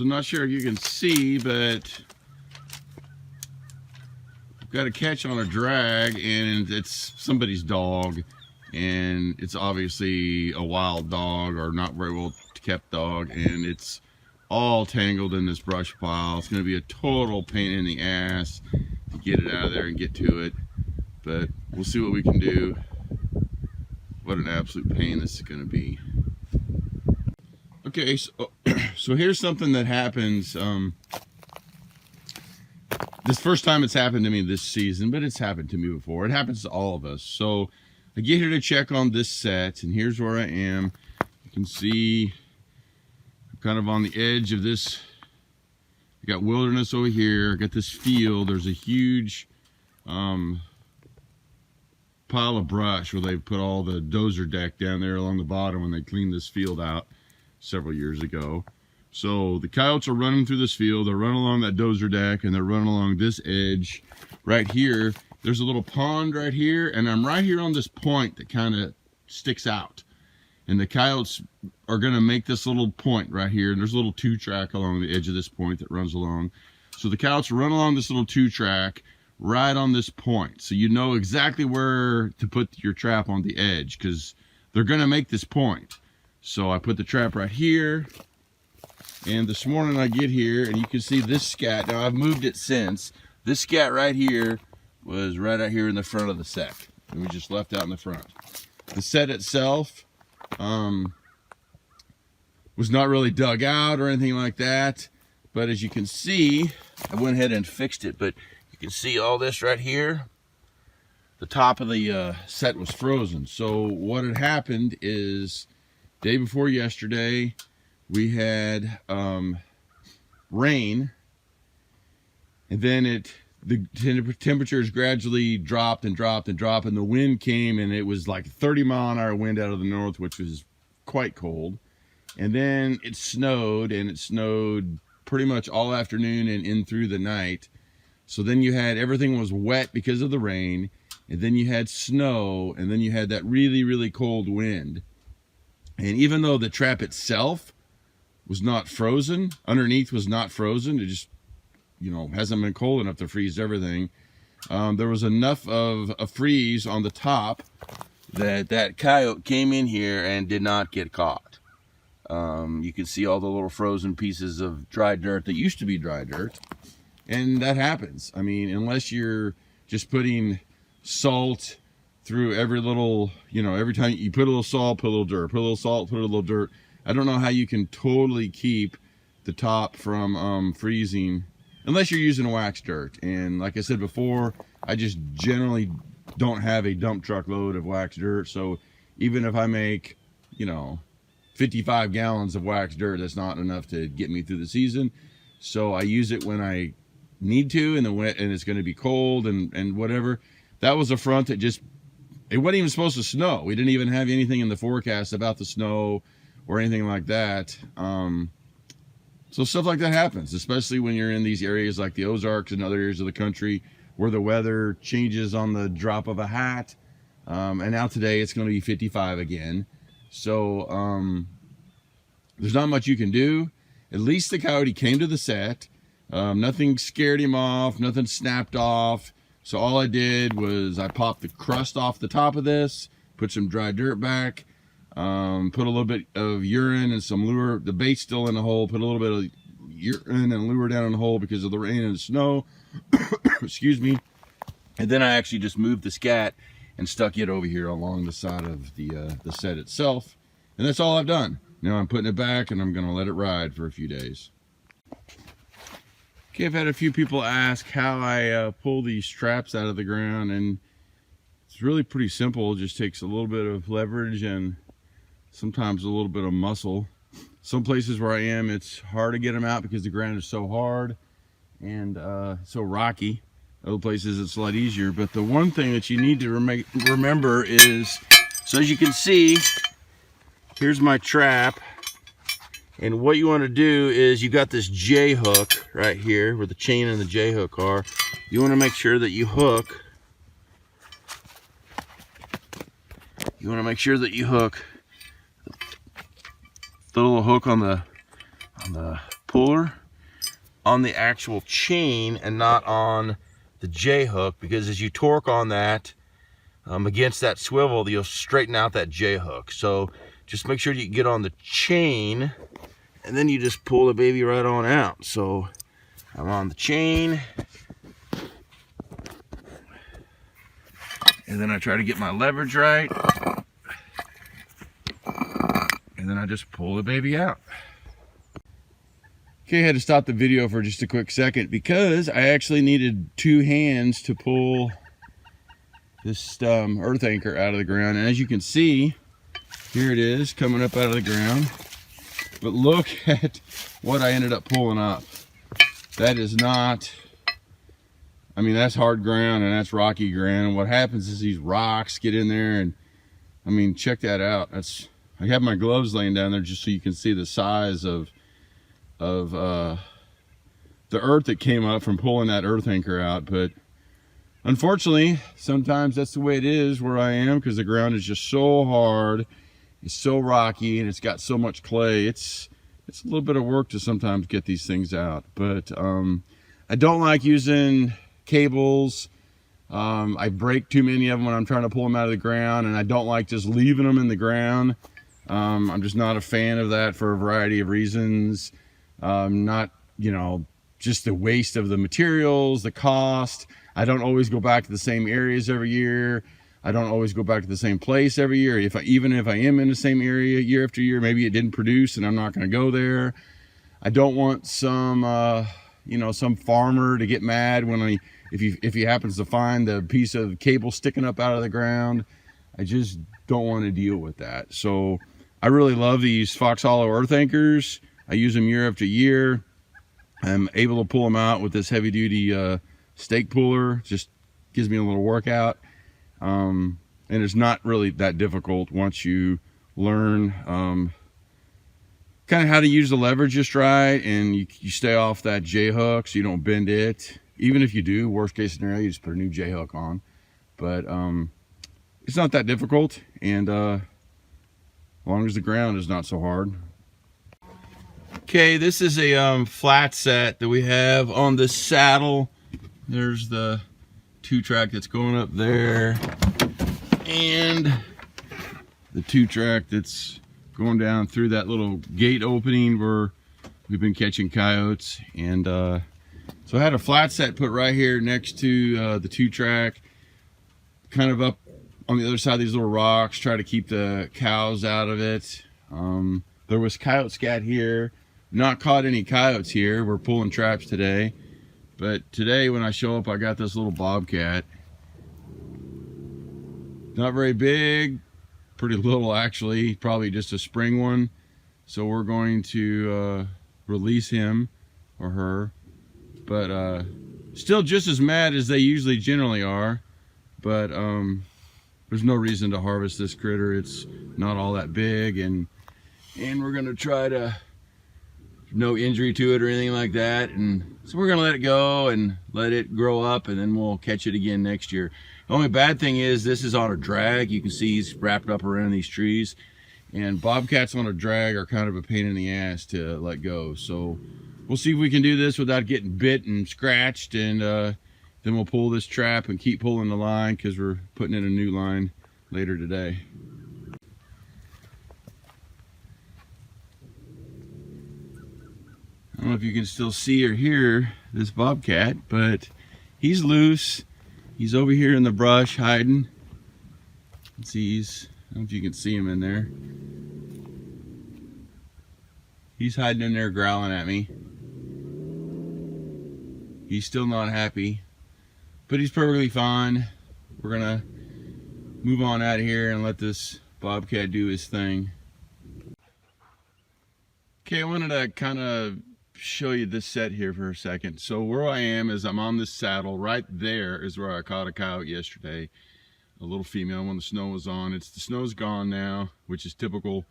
I'm not sure if you can see, but I've got a catch on a drag, and it's somebody's dog, and it's obviously a wild dog or not very well kept dog, and it's all tangled in this brush pile. It's going to be a total pain in the ass to get it out of there and get to it, but we'll see what we can do. What an absolute pain this is going to be. Okay, so here's something that happens. This first time it's happened to me this season, but it's happened to me before. It happens to all of us. So I get here to check on this set, and here's where I am. You can see I'm kind of on the edge of this. I got wilderness over here. I got this field. There's a huge pile of brush where they put all the dozer deck down there along the bottom when they cleaned this field out several years ago. So the coyotes are running through this field. They're running along that dozer deck, and they're running along this edge right here. There's a little pond right here, and I'm right here on this point that kind of sticks out. And the coyotes are going to make this little point right here, and there's a little 2-track along the edge of this point that runs along. So the coyotes run along this little 2-track right on this point, so you know exactly where to put your trap on the edge, because they're going to make this point. So I put the trap right here, and this morning I get here, and you can see this scat. Now I've moved it since. This scat right here was right out here in the front of the set, and we just left out in the front. The set itself was not really dug out or anything like that, but as you can see, I went ahead and fixed it. But you can see all this right here. The top of the set was frozen. So what had happened is, day before yesterday, we had rain, and then the temperatures gradually dropped and dropped and dropped, and the wind came, and it was like 30-mile-an-hour wind out of the north, which was quite cold. And then it snowed, and it snowed pretty much all afternoon and in through the night. So then you had, everything was wet because of the rain, and then you had snow, and then you had that really, really cold wind. And even though the trap itself was not frozen, underneath was not frozen, it just, you know, hasn't been cold enough to freeze everything. There was enough of a freeze on the top that coyote came in here and did not get caught. You can see all the little frozen pieces of dry dirt that used to be dry dirt. And that happens. I mean, unless you're just putting salt through every little, you know, every time you put a little salt, put a little dirt, put a little salt, put a little dirt. I don't know how you can totally keep the top from freezing unless you're using wax dirt. And like I said before, I just generally don't have a dump truck load of wax dirt. So even if I make, you know, 55 gallons of wax dirt, that's not enough to get me through the season. So I use it when I need to, and it's going to be cold and whatever. That was a front that just, it wasn't even supposed to snow. We didn't even have anything in the forecast about the snow or anything like that. So stuff like that happens, especially when you're in these areas like the Ozarks and other areas of the country where the weather changes on the drop of a hat. And now today it's going to be 55 again. So there's not much you can do. At least the coyote came to the set. Nothing scared him off, nothing snapped off. So all I did was I popped the crust off the top of this, put some dry dirt back, put a little bit of urine and some lure. The bait's still in the hole. Put a little bit of urine and lure down in the hole because of the rain and the snow. Excuse me. And then I actually just moved the scat and stuck it over here along the side of the set itself. And that's all I've done. Now I'm putting it back, and I'm going to let it ride for a few days. Okay, I've had a few people ask how I pull these traps out of the ground, and it's really pretty simple. It just takes a little bit of leverage and sometimes a little bit of muscle. Some places where I am, it's hard to get them out because the ground is so hard and so rocky. Other places it's a lot easier. But the one thing that you need to remember is, so as you can see, here's my trap. And what you want to do is, you got this J hook right here where the chain and the J hook are. You want to make sure that you hook. You want to make sure that you hook the little hook on the puller on the actual chain and not on the J-hook, because as you torque on that against that swivel, you'll straighten out that J-hook. So just make sure you get on the chain, and then you just pull the baby right on out. So I'm on the chain, and then I try to get my leverage right, and then I just pull the baby out. Okay, I had to stop the video for just a quick second because I actually needed 2 hands to pull this earth anchor out of the ground. And as you can see, here it is coming up out of the ground. But look at what I ended up pulling up. That is not, I mean, that's hard ground and that's rocky ground. And what happens is these rocks get in there, and I mean, check that out. I have my gloves laying down there just so you can see the size of the earth that came up from pulling that earth anchor out. But unfortunately, sometimes that's the way it is where I am, because the ground is just so hard, it's so rocky, and it's got so much clay. It's a little bit of work to sometimes get these things out. But I don't like using cables. I break too many of them when I'm trying to pull them out of the ground, and I don't like just leaving them in the ground. I'm just not a fan of that for a variety of reasons. Not, you know, just the waste of the materials, the cost. I don't always go back to the same areas every year. I don't always go back to the same place every year. Even if I am in the same area year after year, maybe it didn't produce and I'm not going to go there. I don't want some, you know, some farmer to get mad when if he happens to find the piece of cable sticking up out of the ground. I just don't want to deal with that. So I really love these Fox Hollow earth anchors. I use them year after year. I'm able to pull them out with this heavy duty stake puller. Just gives me a little workout. And it's not really that difficult once you learn kind of how to use the leverage just right, and you stay off that J-hook so you don't bend it. Even if you do, worst case scenario, you just put a new J-hook on. But it's not that difficult, and as long as the ground is not so hard. Okay, this is a flat set that we have on this saddle. There's the 2-track that's going up there, and the 2-track that's going down through that little gate opening where we've been catching coyotes. And so I had a flat set put right here next to the 2-track, kind of up on the other side of these little rocks, try to keep the cows out of it. There was coyote scat here. Not caught any coyotes here. We're pulling traps today. But today when I show up, I got this little bobcat. Not very big, pretty little actually, probably just a spring one. So we're going to release him or her. But still just as mad as they usually generally are. But there's no reason to harvest this critter. It's not all that big, and we're gonna try to, no injury to it or anything like that. And so we're gonna let it go and let it grow up, and then we'll catch it again next year. The only bad thing is this is on a drag. You can see he's wrapped up around these trees, and bobcats on a drag are kind of a pain in the ass to let go. So we'll see if we can do this without getting bit and scratched, and then we'll pull this trap and keep pulling the line, because we're putting in a new line later today. I don't know if you can still see or hear this bobcat, but he's loose. He's over here in the brush hiding. Let's see, I don't know if you can see him in there. He's hiding in there growling at me. He's still not happy, but he's perfectly fine. We're gonna move on out of here and let this bobcat do his thing. Okay, I wanted to kind of show you this set here for a second. So where I am is I'm on this saddle. Right there is where I caught a coyote yesterday, a little female when the snow was on. The snow's gone now, which is typical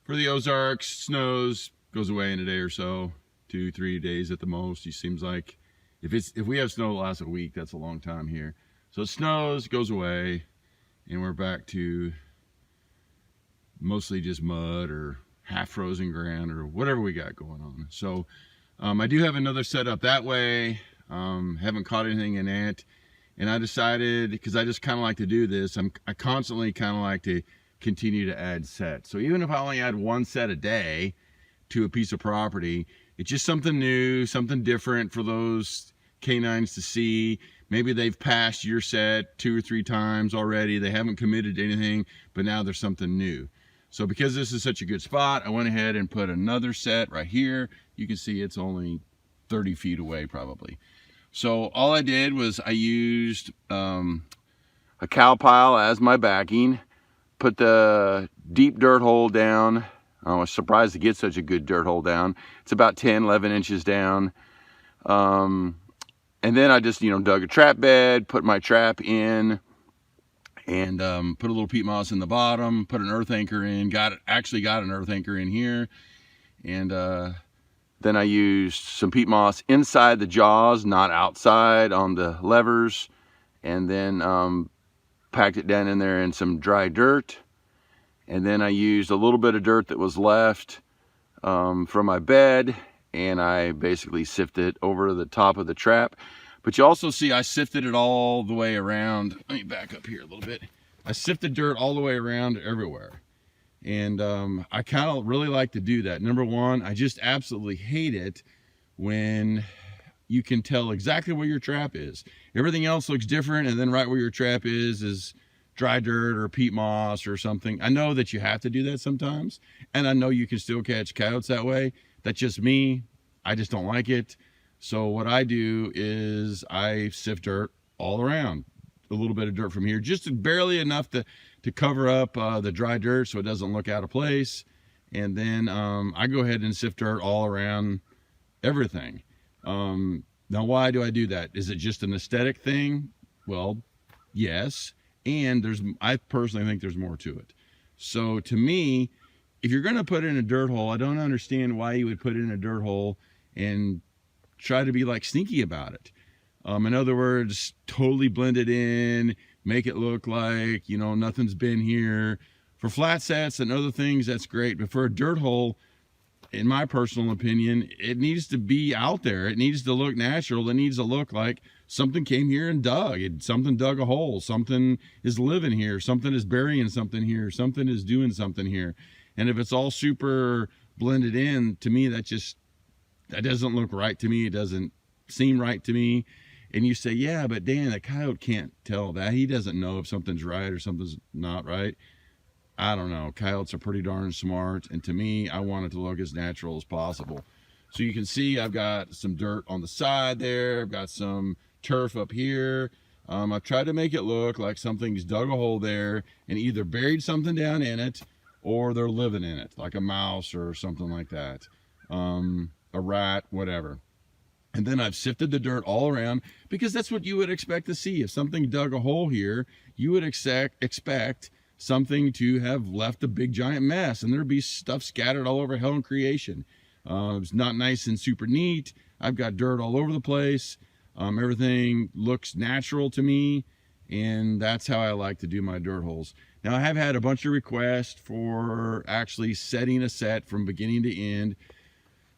for the Ozarks. Snows goes away in a day or so, 2-3 days at the most. It seems like if we have snow that lasts a week, that's a long time here. So it snows, goes away, and we're back to mostly just mud or half frozen ground or whatever we got going on. So I do have another set up that way. Haven't caught anything in it. And I decided, because I just kind of like to do this, I constantly kind of like to continue to add sets. So even if I only add one set a day to a piece of property, it's just something new, something different for those canines to see. Maybe they've passed your set 2 or 3 times already. They haven't committed to anything, but now there's something new. So because this is such a good spot, I went ahead and put another set right here. You can see it's only 30 feet away probably. So all I did was I used a cow pile as my backing, put the deep dirt hole down. I was surprised to get such a good dirt hole down. It's about 10, 11 inches down. And then I just, dug a trap bed, put my trap in, and put a little peat moss in the bottom, put an earth anchor in, actually got an earth anchor in here. And then I used some peat moss inside the jaws, not outside on the levers, and then packed it down in there in some dry dirt. And then I used a little bit of dirt that was left from my bed, and I basically sifted it over the top of the trap. But you also see I sifted it all the way around. Let me back up here a little bit. I sifted dirt all the way around everywhere. And I kind of really like to do that. Number one, I just absolutely hate it when you can tell exactly where your trap is. Everything else looks different, and then right where your trap is dry dirt or peat moss or something. I know that you have to do that sometimes, and I know you can still catch coyotes that way. That's just me. I just don't like it. So what I do is I sift dirt all around. A little bit of dirt from here, just barely enough to cover up the dry dirt so it doesn't look out of place. And then I go ahead and sift dirt all around everything. Now, why do I do that? Is it just an aesthetic thing? Well, yes. And I personally think there's more to it. So to me, if you're going to put in a dirt hole, I don't understand why you would put in a dirt hole and try to be like sneaky about it. In other words, totally blend it in, make it look like, nothing's been here. For flat sets and other things, that's great. But for a dirt hole, in my personal opinion, it needs to be out there. It needs to look natural. It needs to look like something came here and dug. Something dug a hole. Something is living here. Something is burying something here. Something is doing something here. And if it's all super blended in, to me, that doesn't look right to me. It doesn't seem right to me. And you say, yeah, but Dan, a coyote can't tell that. He doesn't know if something's right or something's not right. I don't know. Coyotes are pretty darn smart. And to me, I want it to look as natural as possible. So you can see I've got some dirt on the side there. I've got some turf up here. I've tried to make it look like something's dug a hole there and either buried something down in it or they're living in it, like a mouse or something like that. A rat, whatever. And then I've sifted the dirt all around because that's what you would expect to see. If something dug a hole here, you would expect something to have left a big giant mess, and there'd be stuff scattered all over hell and creation. It's not nice and super neat. I've got dirt all over the place. Everything looks natural to me, and that's how I like to do my dirt holes. Now, I have had a bunch of requests for actually setting a set from beginning to end.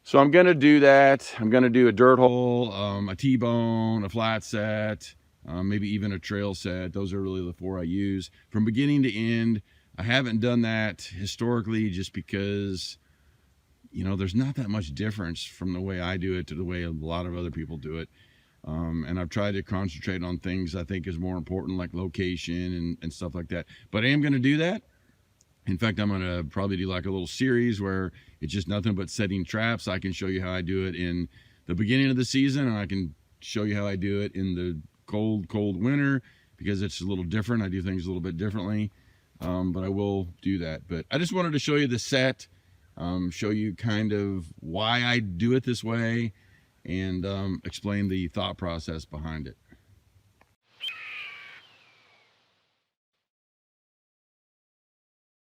So I'm going to do that. I'm going to do a dirt hole, a T-bone, a flat set, maybe even a trail set. Those are really the 4 I use from beginning to end. I haven't done that historically just because, there's not that much difference from the way I do it to the way a lot of other people do it. And I've tried to concentrate on things I think is more important, like location and stuff like that. But I am going to do that. In fact, I'm going to probably do like a little series where it's just nothing but setting traps. I can show you how I do it in the beginning of the season, and I can show you how I do it in the cold winter because it's a little different. I do things a little bit differently, but I will do that. But I just wanted to show you the set, show you kind of why I do it this way, and explain the thought process behind it.